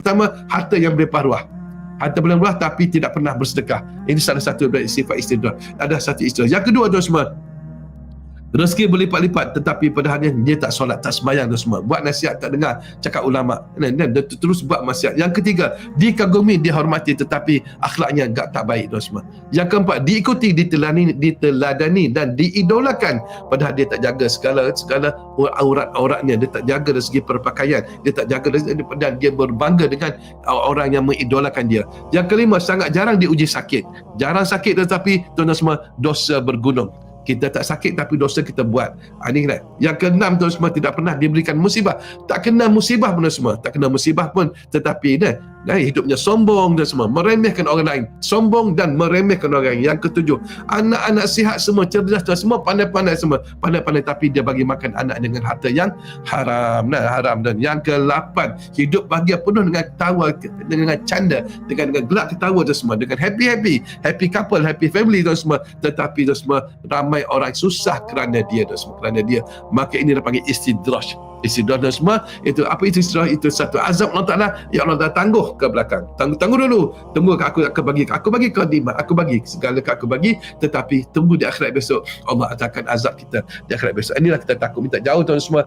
Pertama, harta yang berlimpah ruah. Harta berlimpah ruah tapi tidak pernah bersedekah. Ini salah satu dari sifat istidraj. Ada satu istidraj. Yang kedua, tuan semua, rezeki berlipat-lipat tetapi pada akhirnya dia tak solat, tak sembahyang tu semua. Buat nasihat tak dengar cakap ulama. Dan dia terus buat maksiat. Yang ketiga, dikagumi, dihormati tetapi akhlaknya tak baik tu semua. Yang keempat, diikuti, diteladani dan diidolakan padahal dia tak jaga segala aurat-auratnya, dia tak jaga dari segi perpakaian, dia tak jaga dan dia berbangga dengan orang yang mengidolakan dia. Yang kelima, sangat jarang diuji sakit. Jarang sakit tetapi tuan-tuan semua dosa bergunung. Kita tak sakit tapi dosa kita buat. Ini kan. Yang keenam, tuan semua, tidak pernah diberikan musibah. Tak kena musibah pun semua. Tak kena musibah pun tetapi hidupnya sombong dan semua, meremehkan orang lain. Sombong dan meremehkan orang lain. Yang ketujuh, anak-anak sihat semua, cerdas semua, pandai-pandai semua. Pandai-pandai tapi dia bagi makan anak dengan harta yang haram. Haram. Dan yang ke-8, hidup bahagia penuh dengan tawa, dengan canda, dengan gelak ketawa dan semua, dengan happy couple, happy family dan semua. Tetapi dan semua, ramai orang susah kerana dia dan semua, kerana dia. Maka ini dipanggil istidraj. Istidraj dan semua itu apa? Itu istidraj, itu satu azab Allah Ta'ala yang Allah Ta'ala tangguh ke belakang. Tunggu dulu, tunggu aku bagi kau nikmat, aku bagi segala aku bagi, tetapi tunggu di akhirat besok Allah akan azab kita di akhirat besok. Inilah kita takut, minta jauh tuan semua